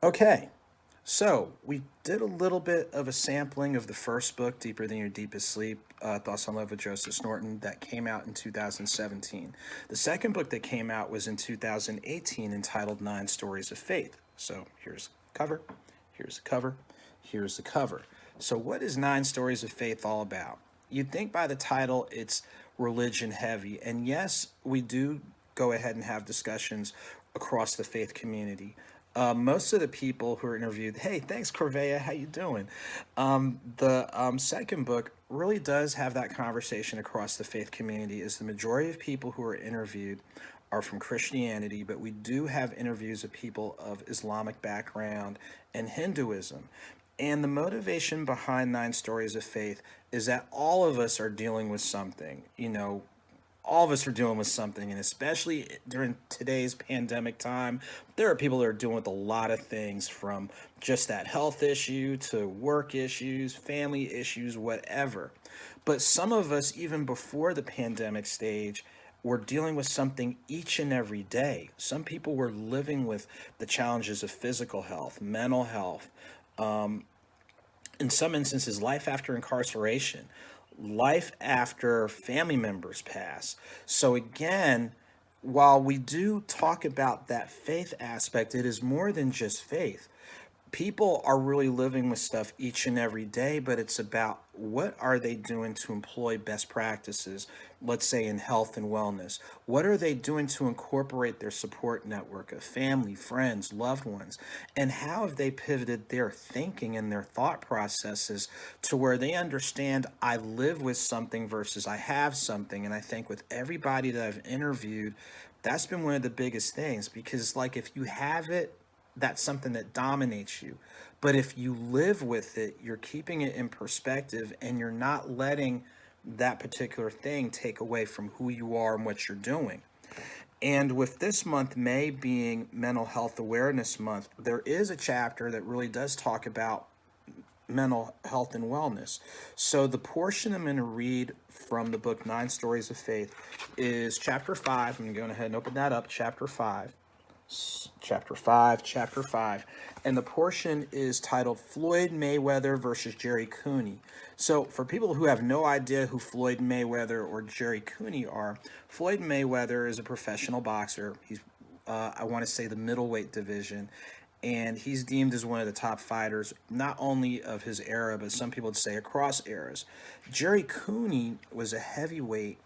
Okay, so we did a little bit of a sampling of the first book, Deeper Than Your Deepest Sleep, Thoughts on Love with AuthorASnorton, that came out in 2017. The second book that came out was in 2018, entitled Nine Stories of Faith. So here's the cover, here's the cover, here's the cover. So what is Nine Stories of Faith all about? You'd think by the title it's religion heavy, and yes, we do go ahead and have discussions across the faith community. Most of the people who are interviewed, hey, thanks, Corvea, how you doing? The second book really does have that conversation across the faith community, as the majority of people who are interviewed are from Christianity, but we do have interviews of people of Islamic background and Hinduism. And the motivation behind Nine Stories of Faith is that all of us are dealing with something. All of us are dealing with something, and especially during today's pandemic time, there are people that are dealing with a lot of things, from just that health issue to work issues, family issues, whatever. But some of us, even before the pandemic stage, were dealing with something each and every day. Some people were living with the challenges of physical health, mental health, in some instances, life after incarceration, life after family members pass. So, again, while we do talk about that faith aspect, it is more than just faith. People are really living with stuff each and every day, but it's about what are they doing to employ best practices, let's say in health and wellness. What are they doing to incorporate their support network of family, friends, loved ones? And how have they pivoted their thinking and their thought processes to where they understand I live with something versus I have something? And I think with everybody that I've interviewed, that's been one of the biggest things, because, like, if you have it, that's something that dominates you. But if you live with it, you're keeping it in perspective, and you're not letting that particular thing take away from who you are and what you're doing. And with this month, May, being Mental Health Awareness Month, there is a chapter that really does talk about mental health and wellness. So the portion I'm going to read from the book Nine Stories of Faith is chapter 5. I'm going to go ahead and open that up, chapter 5. Chapter 5, and the portion is titled Floyd Mayweather versus Jerry Cooney. So, for people who have no idea who Floyd Mayweather or Jerry Cooney are, Floyd Mayweather is a professional boxer. He's, I want to say, the middleweight division, and he's deemed as one of the top fighters, not only of his era, but some people would say across eras. Jerry Cooney was a heavyweight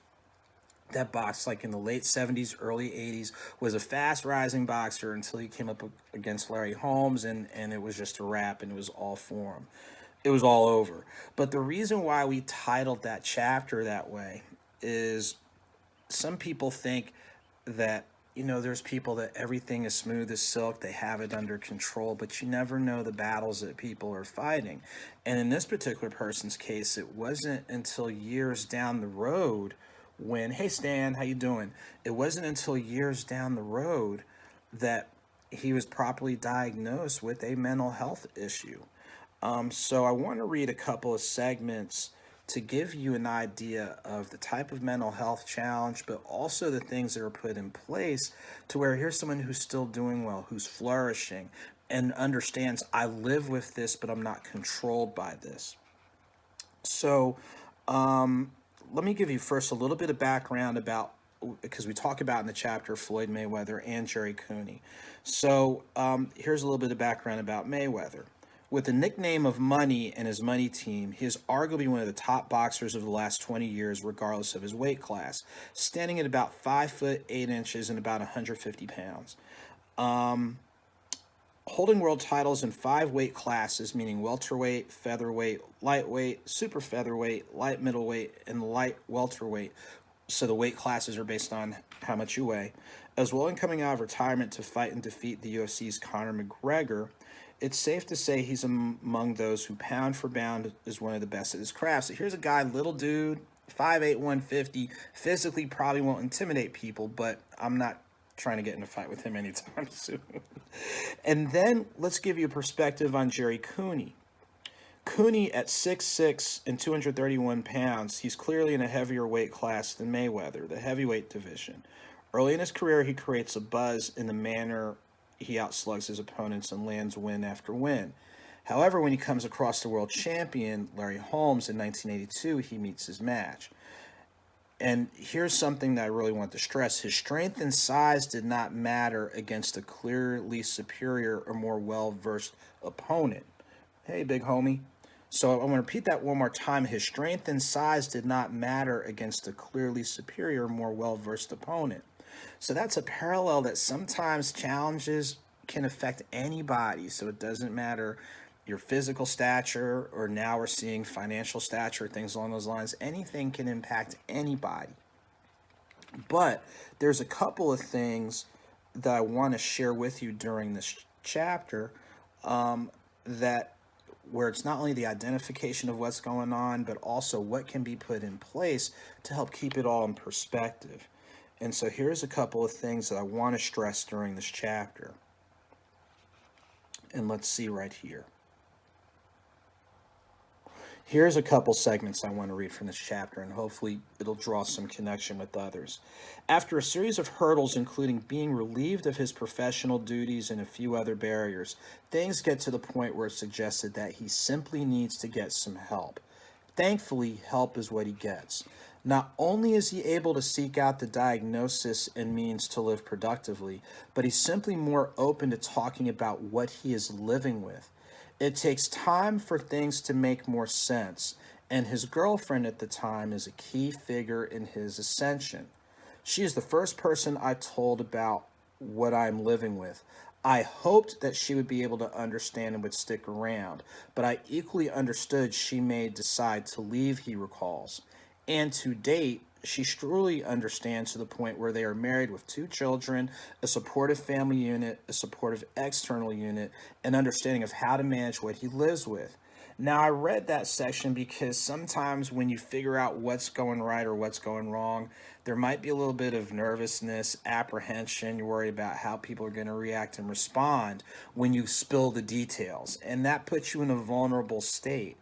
that boxed like in the late 70s, early 80s, was a fast rising boxer until he came up against Larry Holmes, and it was just a wrap, and it was all for him. It was all over. But the reason why we titled that chapter that way is some people think that, there's people that everything is smooth as silk, they have it under control, but you never know the battles that people are fighting. And in this particular person's case, it wasn't until years down the road when, hey Stan, how you doing? It wasn't until years down the road that he was properly diagnosed with a mental health issue. So I want to read a couple of segments to give you an idea of the type of mental health challenge, but also the things that are put in place to where here's someone who's still doing well, who's flourishing, and understands I live with this, but I'm not controlled by this. So let me give you first a little bit of background about, because we talk about in the chapter Floyd Mayweather and Jerry Cooney. So here's a little bit of background about Mayweather. With the nickname of Money and his Money Team, he is arguably one of the top boxers of the last 20 years, regardless of his weight class, standing at about 5'8" and about 150 pounds. Holding world titles in 5 weight classes, meaning welterweight, featherweight, lightweight, super featherweight, light middleweight, and light welterweight. So the weight classes are based on how much you weigh. As well, in coming out of retirement to fight and defeat the UFC's Conor McGregor, it's safe to say he's among those who, pound for pound, is one of the best at his craft. So here's a guy, little dude, 5'8", 150, physically probably won't intimidate people, but I'm not trying to get in a fight with him anytime soon. And then let's give you a perspective on Jerry Cooney. Cooney, at 6'6" and 231 pounds, he's clearly in a heavier weight class than Mayweather, the heavyweight division. Early in his career, he creates a buzz in the manner he outslugs his opponents and lands win after win. However, when he comes across the world champion, Larry Holmes, in 1982, he meets his match. And here's something that I really want to stress. His strength and size did not matter against a clearly superior or more well-versed opponent. Hey, big homie. So I'm going to repeat that one more time. His strength and size did not matter against a clearly superior, more well-versed opponent. So that's a parallel that sometimes challenges can affect anybody. So it doesn't matter your physical stature, or now we're seeing financial stature, things along those lines. Anything can impact anybody. But there's a couple of things that I want to share with you during this chapter, that where it's not only the identification of what's going on, but also what can be put in place to help keep it all in perspective. And so here's a couple of things that I want to stress during this chapter. And let's see right here. Here's a couple segments I want to read from this chapter, and hopefully it'll draw some connection with others. After a series of hurdles, including being relieved of his professional duties and a few other barriers, things get to the point where it's suggested that he simply needs to get some help. Thankfully, help is what he gets. Not only is he able to seek out the diagnosis and means to live productively, but he's simply more open to talking about what he is living with. It takes time for things to make more sense, and his girlfriend at the time is a key figure in his ascension. She is the first person I told about what I'm living with. I hoped that she would be able to understand and would stick around, but I equally understood she may decide to leave, he recalls. And to date, she truly understands to the point where they are married with 2 children, a supportive family unit, a supportive external unit, and understanding of how to manage what he lives with. Now, I read that section because sometimes when you figure out what's going right or what's going wrong, there might be a little bit of nervousness, apprehension. You're worried about how people are going to react and respond when you spill the details, and that puts you in a vulnerable state.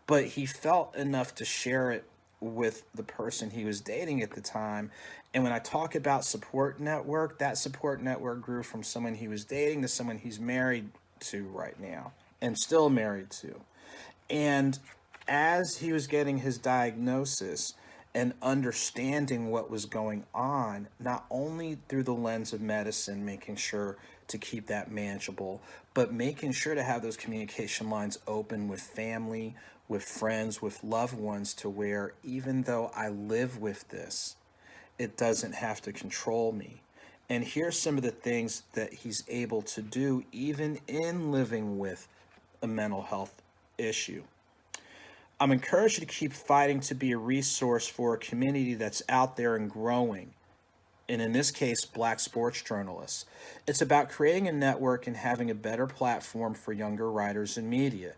But he felt enough to share it with the person he was dating at the time. And when I talk about support network, that support network grew from someone he was dating to someone he's married to right now and still married to. And as he was getting his diagnosis and understanding what was going on, not only through the lens of medicine, making sure to keep that manageable, but making sure to have those communication lines open with family, with friends, with loved ones, to where even though I live with this, it doesn't have to control me. And here's some of the things that he's able to do even in living with a mental health issue. I'm encouraged to keep fighting to be a resource for a community that's out there and growing. And in this case, Black sports journalists. It's about creating a network and having a better platform for younger writers and media.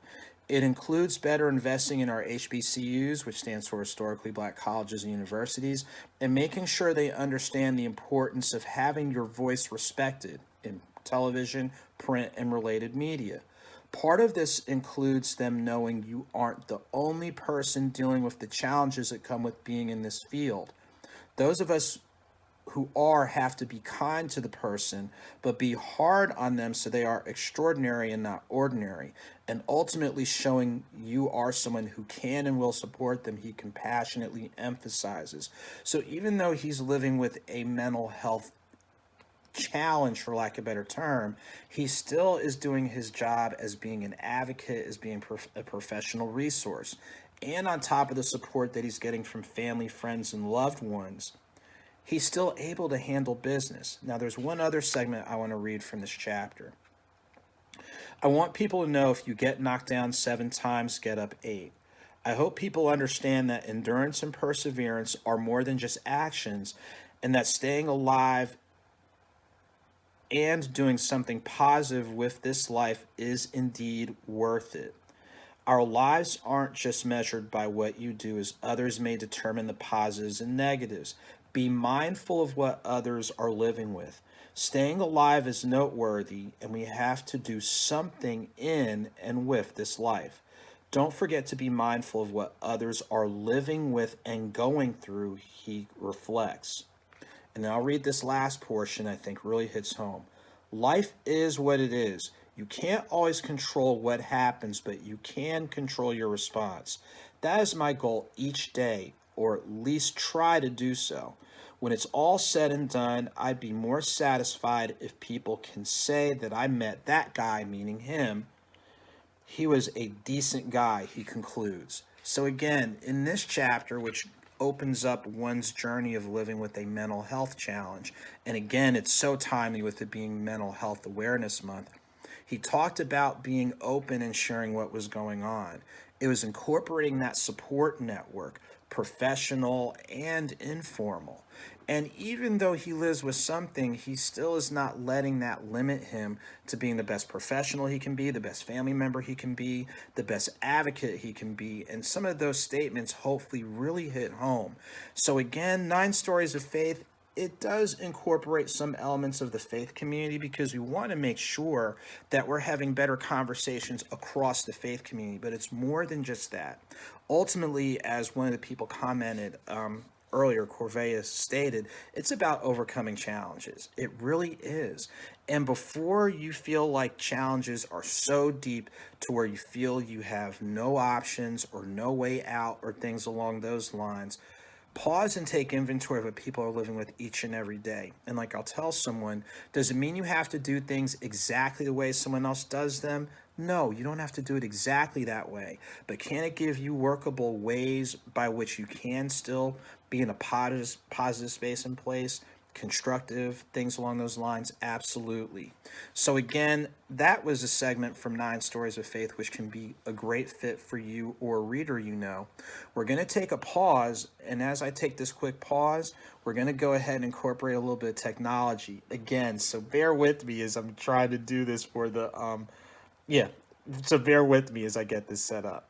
It includes better investing in our HBCUs, which stands for Historically Black Colleges and Universities, and making sure they understand the importance of having your voice respected in television, print, and related media. Part of this includes them knowing you aren't the only person dealing with the challenges that come with being in this field. Those of us who have to be kind to the person, but be hard on them so they are extraordinary and not ordinary, and ultimately showing you are someone who can and will support them, he compassionately emphasizes. So even though he's living with a mental health challenge, for lack of a better term, he still is doing his job as being an advocate, as being a professional resource. And on top of the support that he's getting from family, friends, and loved ones, he's still able to handle business. Now, there's one other segment I want to read from this chapter. I want people to know if you get knocked down 7 times, get up 8. I hope people understand that endurance and perseverance are more than just actions, and that staying alive and doing something positive with this life is indeed worth it. Our lives aren't just measured by what you do, as others may determine the positives and negatives. Be mindful of what others are living with. Staying alive is noteworthy, and we have to do something in and with this life. Don't forget to be mindful of what others are living with and going through, he reflects. And I'll read this last portion I think really hits home. Life is what it is. You can't always control what happens, but you can control your response. That is my goal each day, or at least try to do so. When it's all said and done, I'd be more satisfied if people can say that I met that guy, meaning him. He was a decent guy, he concludes. So, again, in this chapter, which opens up one's journey of living with a mental health challenge, and again, it's so timely with it being Mental Health Awareness Month, he talked about being open and sharing what was going on. It was incorporating that support network, professional and informal. And even though he lives with something, he still is not letting that limit him to being the best professional he can be, the best family member he can be, the best advocate he can be. And some of those statements hopefully really hit home. So, again, 9 Stories of Faith, it does incorporate some elements of the faith community because we want to make sure that we're having better conversations across the faith community. But it's more than just that. Ultimately, as one of the people commented earlier, Corvea stated, it's about overcoming challenges. It really is. And before you feel like challenges are so deep to where you feel you have no options or no way out or things along those lines, pause and take inventory of what people are living with each and every day. And like I'll tell someone, does it mean you have to do things exactly the way someone else does them? No, you don't have to do it exactly that way. But can it give you workable ways by which you can still be in a positive space and place? Constructive, things along those lines? Absolutely. So again, that was a segment from 9 Stories of Faith, which can be a great fit for you or a reader you know. We're going to take a pause, and as I take this quick pause, we're going to go ahead and incorporate a little bit of technology. Again, so bear with me as I'm trying to do this for the, so bear with me as I get this set up.